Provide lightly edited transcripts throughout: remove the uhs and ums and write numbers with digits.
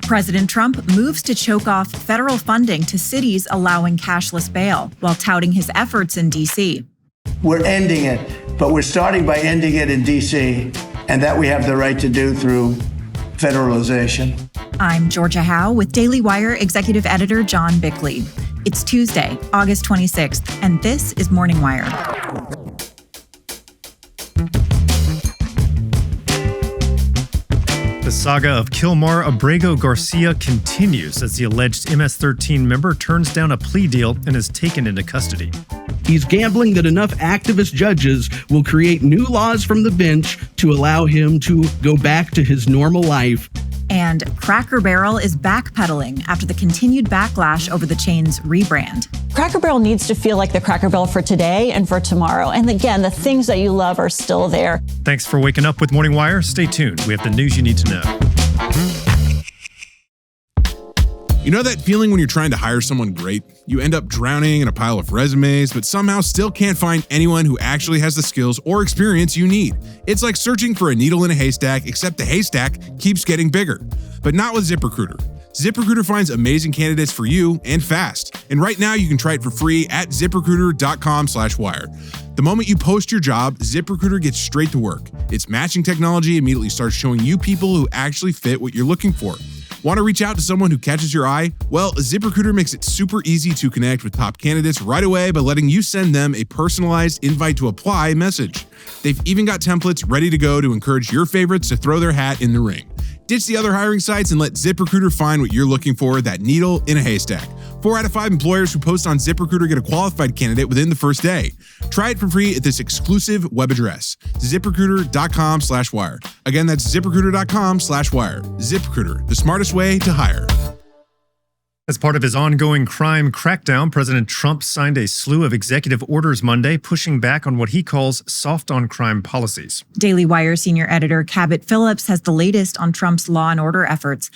President Trump moves to choke off federal funding to cities allowing cashless bail while touting his efforts in D.C. We're ending it, but we're starting by ending it in D.C., and that we have the right to do through federalization. I'm Georgia Howe with Daily Wire Executive Editor John Bickley. It's Tuesday, August 26th, and this is Morning Wire. The saga of Kilmar Abrego Garcia continues as the alleged MS-13 member turns down a plea deal and is taken into custody. He's gambling that enough activist judges will create new laws from the bench to allow him to go back to his normal life. And Cracker Barrel is backpedaling after the continued backlash over the chain's rebrand. Cracker Barrel needs to feel like the Cracker Barrel for today and for tomorrow. And again, the things that you love are still there. Thanks for waking up with Morning Wire. Stay tuned. We have the news you need to know. You know that feeling when you're trying to hire someone great? You end up drowning in a pile of resumes, but somehow still can't find anyone who actually has the skills or experience you need. It's like searching for a needle in a haystack, except the haystack keeps getting bigger. But not with ZipRecruiter. ZipRecruiter finds amazing candidates for you and fast. And right now you can try it for free at ZipRecruiter.com/wire. The moment you post your job, ZipRecruiter gets straight to work. Its matching technology immediately starts showing you people who actually fit what you're looking for. Want to reach out to someone who catches your eye? Well, ZipRecruiter makes it super easy to connect with top candidates right away by letting you send them a personalized invite to apply message. They've even got templates ready to go to encourage your favorites to throw their hat in the ring. Ditch the other hiring sites and let ZipRecruiter find what you're looking for, that needle in a haystack. 4 out of 5 employers who post on ZipRecruiter get a qualified candidate within the first day. Try it for free at this exclusive web address, ZipRecruiter.com/wire. Again, that's ZipRecruiter.com/wire. ZipRecruiter, the smartest way to hire. As part of his ongoing crime crackdown, President Trump signed a slew of executive orders Monday, pushing back on what he calls soft-on-crime policies. Daily Wire senior editor Cabot Phillips has the latest on Trump's law and order efforts.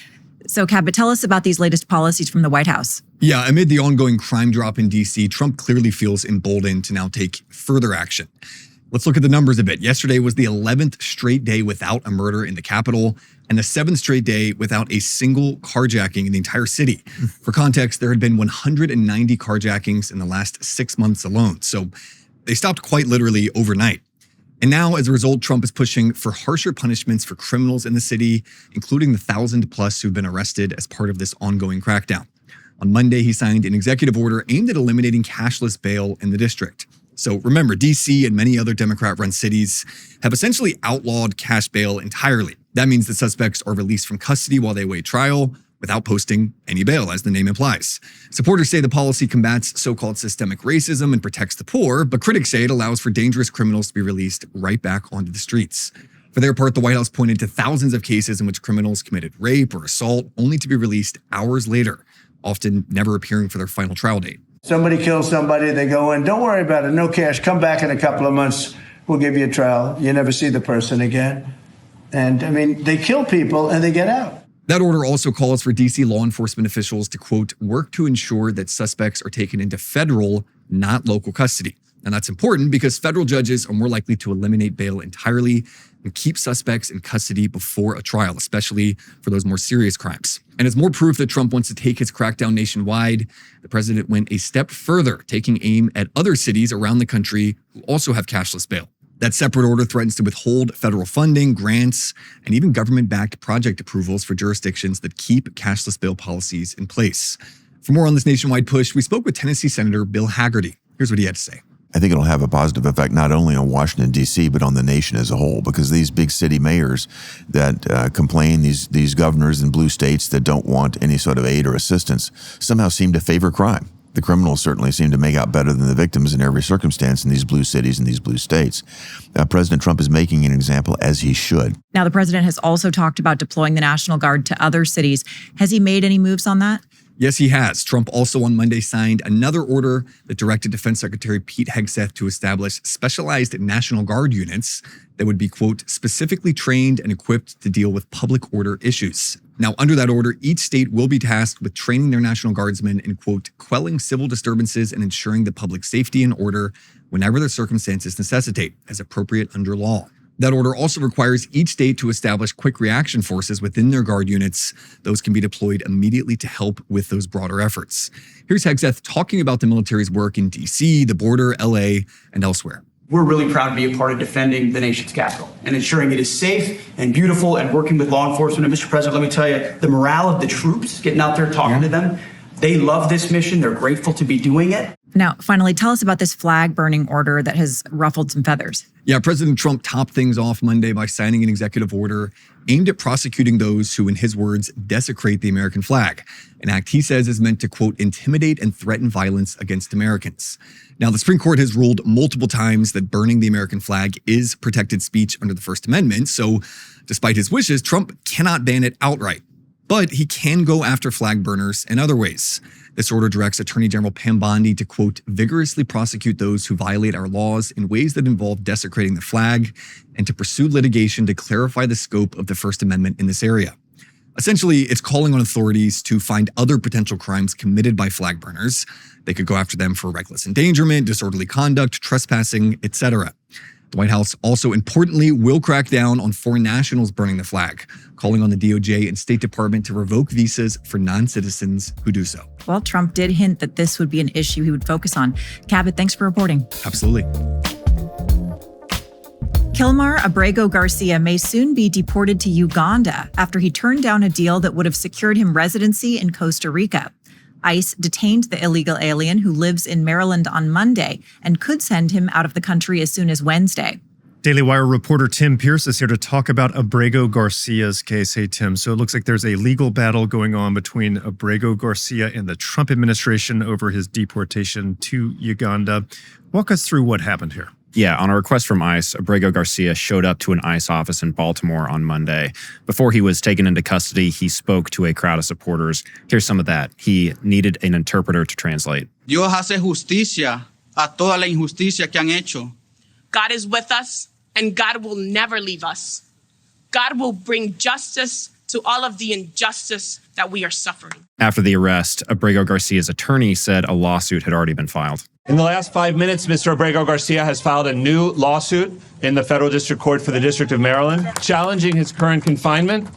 So, Cabot, tell us about these latest policies from the White House. Yeah, amid the ongoing crime drop in D.C., Trump clearly feels emboldened to now take further action. Let's look at the numbers a bit. Yesterday was the 11th straight day without a murder in the Capitol and the 7th straight day without a single carjacking in the entire city. For context, there had been 190 carjackings in the last 6 months alone. So they stopped quite literally overnight. And now, as a result, Trump is pushing for harsher punishments for criminals in the city, including the 1,000+ who've been arrested as part of this ongoing crackdown. On Monday, he signed an executive order aimed at eliminating cashless bail in the district. So remember, D.C. and many other Democrat-run cities have essentially outlawed cash bail entirely. That means that suspects are released from custody while they await trial without posting any bail, as the name implies. Supporters say the policy combats so-called systemic racism and protects the poor, but critics say it allows for dangerous criminals to be released right back onto the streets. For their part, the White House pointed to thousands of cases in which criminals committed rape or assault only to be released hours later, often never appearing for their final trial date. Somebody kills somebody, they go in, don't worry about it, no cash, come back in a couple of months, we'll give you a trial. You never see the person again. And I mean, they kill people and they get out. That order also calls for D.C. law enforcement officials to, quote, work to ensure that suspects are taken into federal, not local custody. And that's important because federal judges are more likely to eliminate bail entirely and keep suspects in custody before a trial, especially for those more serious crimes. And as more proof that Trump wants to take his crackdown nationwide, the president went a step further, taking aim at other cities around the country who also have cashless bail. That separate order threatens to withhold federal funding, grants, and even government-backed project approvals for jurisdictions that keep cashless bail policies in place. For more on this nationwide push, we spoke with Tennessee Senator Bill Hagerty. Here's what he had to say. I think it'll have a positive effect not only on Washington, D.C., but on the nation as a whole, because these big city mayors that complain, these governors in blue states that don't want any sort of aid or assistance, somehow seem to favor crime. The criminals certainly seem to make out better than the victims in every circumstance in these blue cities and these blue states. President Trump is making an example, as he should. Now, the president has also talked about deploying the National Guard to other cities. Has he made any moves on that? Yes, he has. Trump also on Monday signed another order that directed Defense Secretary Pete Hegseth to establish specialized National Guard units that would be, quote, specifically trained and equipped to deal with public order issues. Now, under that order, each state will be tasked with training their National Guardsmen in, quote, quelling civil disturbances and ensuring the public safety and order whenever the circumstances necessitate, as appropriate under law. That order also requires each state to establish quick reaction forces within their guard units. Those can be deployed immediately to help with those broader efforts. Here's Hegseth talking about the military's work in D.C., the border, L.A., and elsewhere. We're really proud to be a part of defending the nation's capital and ensuring it is safe and beautiful and working with law enforcement. And Mr. President, let me tell you, the morale of the troops, getting out there talking to them, they love this mission. They're grateful to be doing it. Now, finally, tell us about this flag burning order that has ruffled some feathers. Yeah, President Trump topped things off Monday by signing an executive order aimed at prosecuting those who, in his words, desecrate the American flag, an act he says is meant to, quote, intimidate and threaten violence against Americans. Now, the Supreme Court has ruled multiple times that burning the American flag is protected speech under the First Amendment, so despite his wishes, Trump cannot ban it outright. But he can go after flag burners in other ways. This order directs Attorney General Pam Bondi to, quote, vigorously prosecute those who violate our laws in ways that involve desecrating the flag and to pursue litigation to clarify the scope of the First Amendment in this area. Essentially, it's calling on authorities to find other potential crimes committed by flag burners. They could go after them for reckless endangerment, disorderly conduct, trespassing, etc. The White House also importantly will crack down on foreign nationals burning the flag, calling on the DOJ and State Department to revoke visas for non-citizens who do so. Well, Trump did hint that this would be an issue he would focus on. Cabot, thanks for reporting. Absolutely. Kilmar Abrego Garcia may soon be deported to Uganda after he turned down a deal that would have secured him residency in Costa Rica. ICE detained the illegal alien who lives in Maryland on Monday and could send him out of the country as soon as Wednesday. Daily Wire reporter Tim Pierce is here to talk about Abrego Garcia's case. Hey, Tim. So it looks like there's a legal battle going on between Abrego Garcia and the Trump administration over his deportation to Uganda. Walk us through what happened here. Yeah, on a request from ICE, Abrego Garcia showed up to an ICE office in Baltimore on Monday. Before he was taken into custody, he spoke to a crowd of supporters. Here's some of that. He needed an interpreter to translate. Dios hace justicia a toda la injusticia que han hecho. God is with us, and God will never leave us. God will bring justice to all of the injustice that we are suffering. After the arrest, Abrego Garcia's attorney said a lawsuit had already been filed. In the last 5 minutes, Mr. Abrego Garcia has filed a new lawsuit in the Federal District Court for the District of Maryland, challenging his current confinement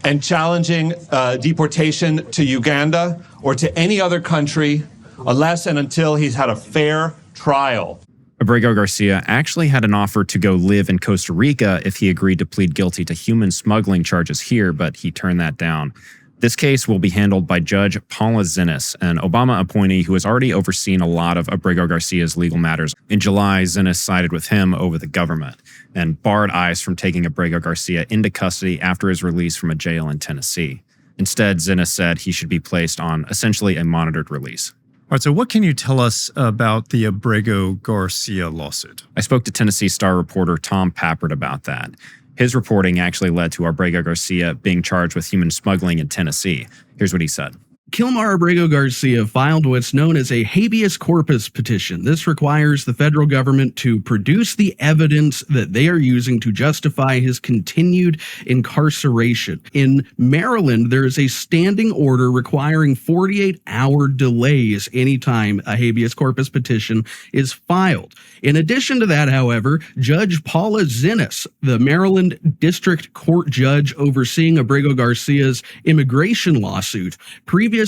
and challenging deportation to Uganda or to any other country unless and until he's had a fair trial. Abrego Garcia actually had an offer to go live in Costa Rica if he agreed to plead guilty to human smuggling charges here, but he turned that down. This case will be handled by Judge Paula Zinnes, an Obama appointee who has already overseen a lot of Abrego Garcia's legal matters. In July, Zinnes sided with him over the government and barred ICE from taking Abrego Garcia into custody after his release from a jail in Tennessee. Instead, Zinnes said he should be placed on essentially a monitored release. All right, so what can you tell us about the Abrego Garcia lawsuit? I spoke to Tennessee Star reporter Tom Pappert about that. His reporting actually led to Abrego Garcia being charged with human smuggling in Tennessee. Here's what he said. Kilmar Abrego Garcia filed what's known as a habeas corpus petition. This requires the federal government to produce the evidence that they are using to justify his continued incarceration. In Maryland, there is a standing order requiring 48-hour delays anytime a habeas corpus petition is filed. In addition to that, however, Judge Paula Zinnes, the Maryland District Court judge overseeing Abrego Garcia's immigration lawsuit, previously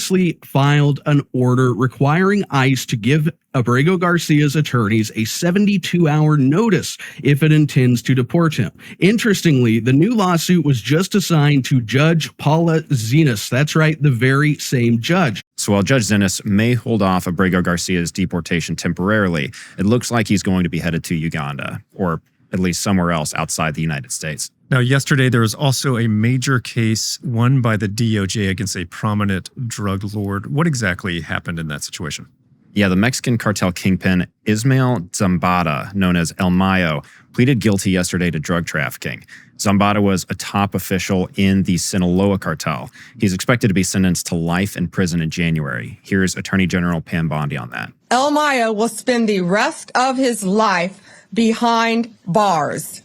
filed an order requiring ICE to give Abrego Garcia's attorneys a 72-hour notice if it intends to deport him. Interestingly, the new lawsuit was just assigned to Judge Paula Zinnes. That's right, the very same judge. So while Judge Zinnes may hold off Abrego Garcia's deportation temporarily, it looks like he's going to be headed to Uganda, or at least somewhere else outside the United States. Now, yesterday, there was also a major case won by the DOJ against a prominent drug lord. What exactly happened in that situation? Yeah, the Mexican cartel kingpin Ismael Zambada, known as El Mayo, pleaded guilty yesterday to drug trafficking. Zambada was a top official in the Sinaloa cartel. He's expected to be sentenced to life in prison in January. Here's Attorney General Pam Bondi on that. El Mayo will spend the rest of his life behind bars.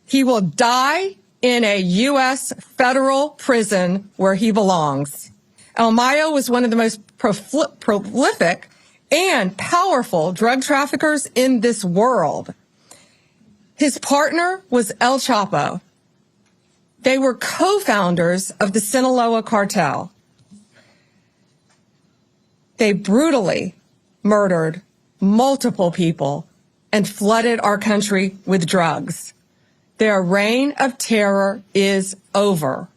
He will die in a U.S. federal prison where he belongs. El Mayo was one of the most prolific and powerful drug traffickers in this world. His partner was El Chapo. They were co-founders of the Sinaloa cartel. They brutally murdered multiple people and flooded our country with drugs. Their reign of terror is over.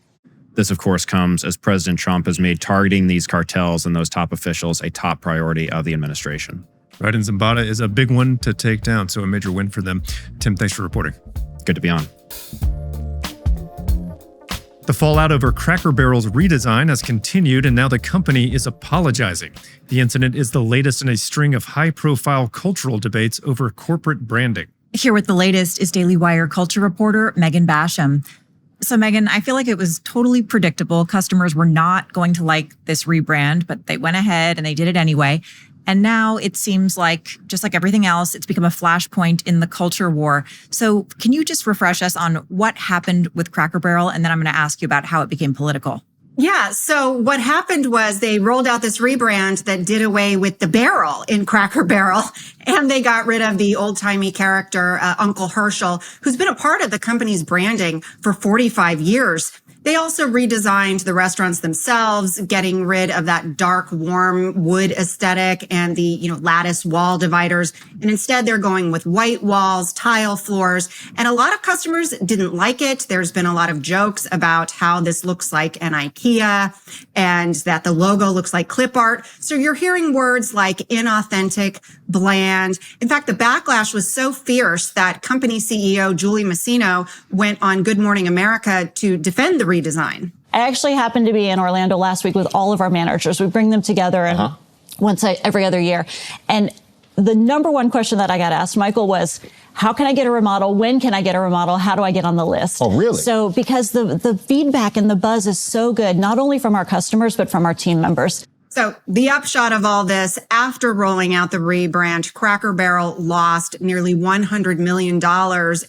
This, of course, comes as President Trump has made targeting these cartels and those top officials a top priority of the administration. Right, and Zambada is a big one to take down, so a major win for them. Tim, thanks for reporting. Good to be on. The fallout over Cracker Barrel's redesign has continued, and now the company is apologizing. The incident is the latest in a string of high-profile cultural debates over corporate branding. Here with the latest is Daily Wire culture reporter Megan Basham. So Megan, I feel like it was totally predictable. Customers were not going to like this rebrand, but they went ahead and they did it anyway. And now it seems like, just like everything else, it's become a flashpoint in the culture war. So can you just refresh us on what happened with Cracker Barrel? And then I'm going to ask you about how it became political. Yeah. So what happened was they rolled out this rebrand that did away with the barrel in Cracker Barrel, and they got rid of the old-timey character, Uncle Herschel, who's been a part of the company's branding for 45 years. They also redesigned the restaurants themselves, getting rid of that dark, warm wood aesthetic and the, lattice wall dividers. And instead, they're going with white walls, tile floors. And a lot of customers didn't like it. There's been a lot of jokes about how this looks like an IKEA and that the logo looks like clip art. So you're hearing words like inauthentic, bland. In fact, the backlash was so fierce that company CEO Julie Masino went on Good Morning America to defend the redesign. I actually happened to be in Orlando last week with all of our managers. We bring them together and every other year. And the number one question that I got asked, Michael, was, how can I get a remodel? When can I get a remodel? How do I get on the list? Oh, really? So because the feedback and the buzz is so good, not only from our customers, but from our team members. So the upshot of all this, after rolling out the rebrand, Cracker Barrel lost nearly $100 million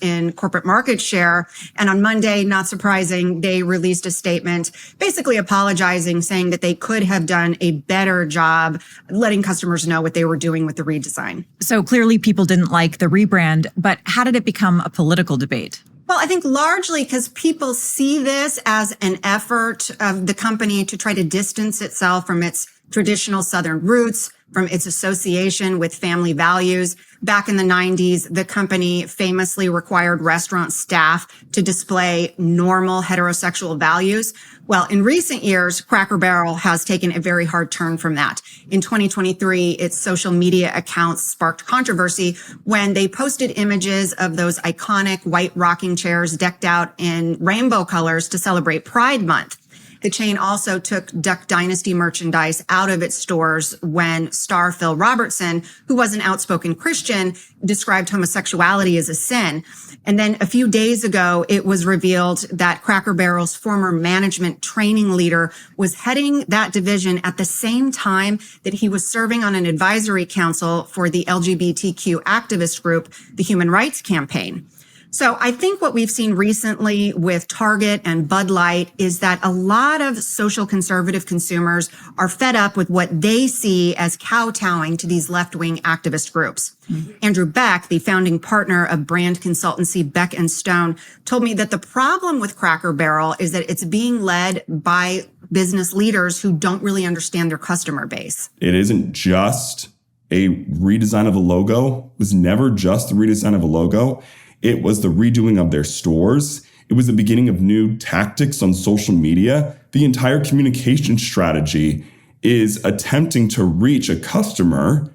in corporate market share. And on Monday, not surprising, they released a statement basically apologizing, saying that they could have done a better job letting customers know what they were doing with the redesign. So clearly people didn't like the rebrand, but how did it become a political debate? Well, I think largely because people see this as an effort of the company to try to distance itself from its traditional Southern roots, from its association with family values. Back in the 90s, the company famously required restaurant staff to display normal heterosexual values. Well, in recent years, Cracker Barrel has taken a very hard turn from that. In 2023, its social media accounts sparked controversy when they posted images of those iconic white rocking chairs decked out in rainbow colors to celebrate Pride Month. The chain also took Duck Dynasty merchandise out of its stores when star Phil Robertson, who was an outspoken Christian, described homosexuality as a sin. And then a few days ago, it was revealed that Cracker Barrel's former management training leader was heading that division at the same time that he was serving on an advisory council for the LGBTQ activist group, the Human Rights Campaign. So I think what we've seen recently with Target and Bud Light is that a lot of social conservative consumers are fed up with what they see as kowtowing to these left-wing activist groups. Andrew Beck, the founding partner of brand consultancy Beck & Stone, told me that the problem with Cracker Barrel is that it's being led by business leaders who don't really understand their customer base. It isn't just a redesign of a logo. It was never just the redesign of a logo. It was the redoing of their stores. It was the beginning of new tactics on social media. The entire communication strategy is attempting to reach a customer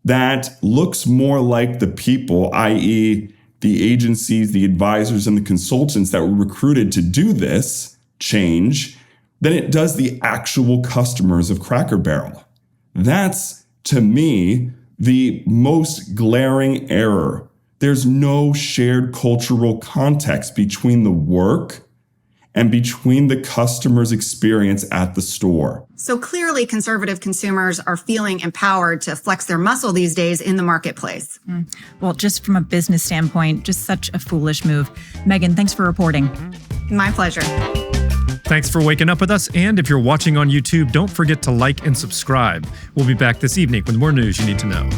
that looks more like the people, i.e., the agencies, the advisors, and the consultants that were recruited to do this change, than it does the actual customers of Cracker Barrel. That's, to me, the most glaring error. There's no shared cultural context between the work and between the customer's experience at the store. So clearly, conservative consumers are feeling empowered to flex their muscle these days in the marketplace. Well, just from a business standpoint, just such a foolish move. Megan, thanks for reporting. My pleasure. Thanks for waking up with us. And if you're watching on YouTube, don't forget to like and subscribe. We'll be back this evening with more news you need to know.